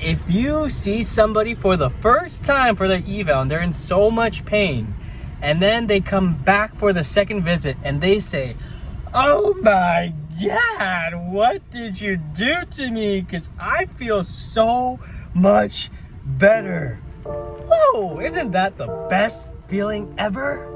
if you see somebody for the first time for their eval and they're in so much pain, and then they come back for the second visit and they say, "Oh my God, what did you do to me? Because I feel so much better." Whoa, isn't that the best feeling ever?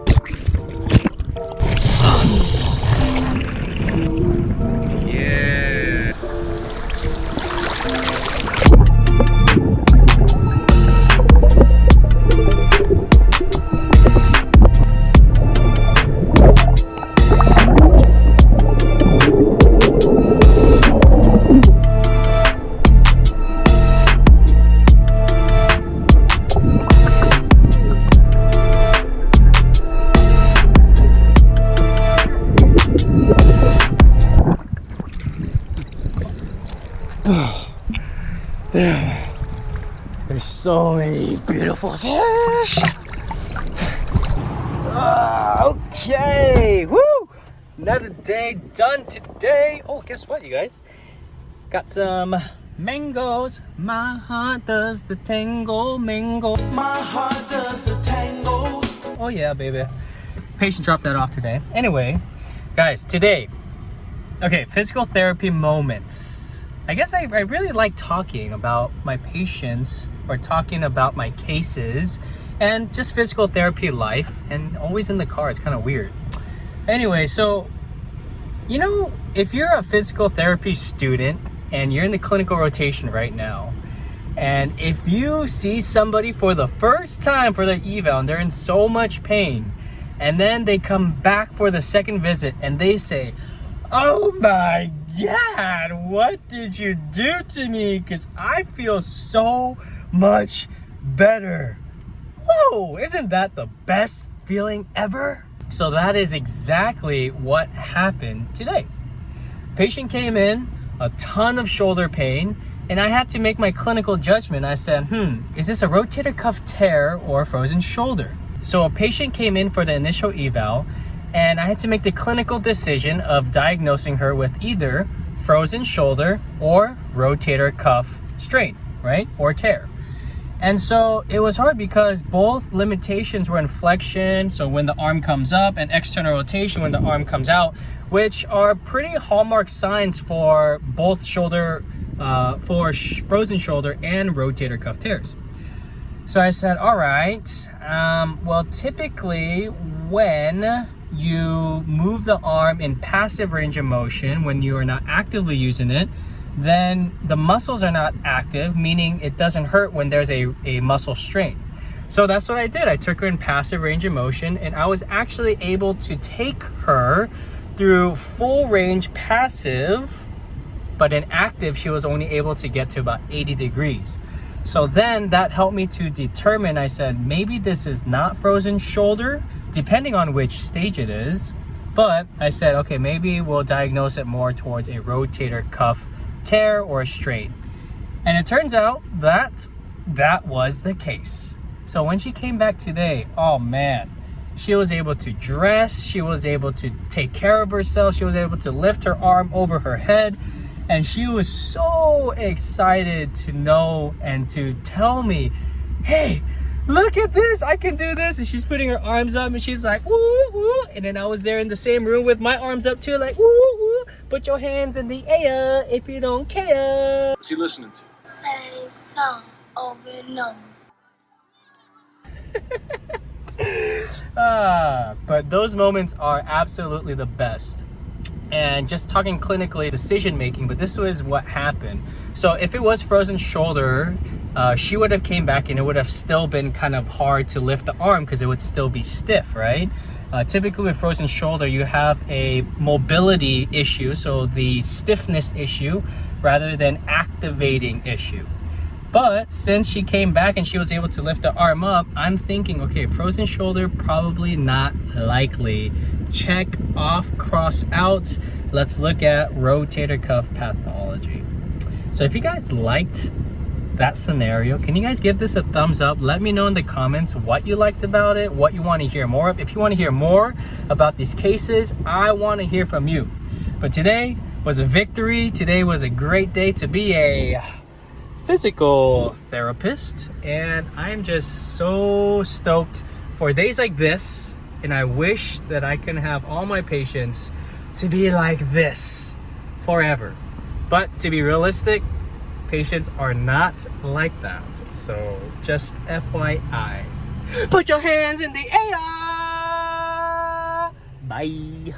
Yeah. There's so many beautiful fish. Okay, woo! Another day done today. Oh, guess what, you guys? Got some mangoes. My heart does the tango mango. My heart does the tango. Oh yeah, baby. Patient dropped that off today. Anyway, guys, today, okay, physical therapy moments. I guess I really like talking about my patients or talking about my cases and just physical therapy life, and always in the car. It's kind of weird. Anyway, so, you know, if you're a physical therapy student and you're in the clinical rotation right now, and if you see somebody for the first time for their eval and they're in so much pain, and then they come back for the second visit and they say, "Oh my God, what did you do to me? Because I feel so much better." Whoa, isn't that the best feeling ever? So that is exactly what happened today. Patient came in, a ton of shoulder pain, and I had to make my clinical judgment. I said, is this a rotator cuff tear or a frozen shoulder? So a patient came in for the initial eval, and I had to make the clinical decision of diagnosing her with either frozen shoulder or rotator cuff strain, right? Or tear. And so it was hard because both limitations were in flexion, so when the arm comes up, and external rotation when the arm comes out, which are pretty hallmark signs for both shoulder, frozen shoulder and rotator cuff tears. So I said, all right, well, typically when you move the arm in passive range of motion, when you are not actively using it, then the muscles are not active, meaning it doesn't hurt when there's a muscle strain. So that's what I did. I took her in passive range of motion, and I was actually able to take her through full range passive, but in active, she was only able to get to about 80 degrees. So then that helped me to determine, I said, maybe this is not frozen shoulder, depending on which stage it is. But I said, okay, maybe we'll diagnose it more towards a rotator cuff tear or a strain. And it turns out that that was the case. So when she came back today, oh man, she was able to dress, she was able to take care of herself, she was able to lift her arm over her head, and she was so excited to know and to tell me, "Hey, look at this, I can do this." And she's putting her arms up and she's like, "Woo, woo." And then I was there in the same room with my arms up too, like, "Woo, woo. Put your hands in the air if you don't care." What's he listening to? Same song over and over. But those moments are absolutely the best. And just talking clinically, decision making, but this was what happened. So if it was frozen shoulder, she would have came back and it would have still been kind of hard to lift the arm because it would still be stiff, right? Typically with frozen shoulder, you have a mobility issue, so the stiffness issue rather than activating issue. But since she came back and she was able to lift the arm up, I'm thinking, okay, frozen shoulder, probably not likely. Check off, cross out. Let's look at rotator cuff pathology. So if you guys liked that scenario, can you guys give this a thumbs up? Let me know in the comments what you liked about it, what you want to hear more of. If you want to hear more about these cases, I want to hear from you. But today was a victory. Today was a great day to be a physical therapist, and I'm just so stoked for days like this, and I wish that I can have all my patients to be like this forever. But to be realistic, patients are not like that. So just FYI. Put your hands in the air! Bye!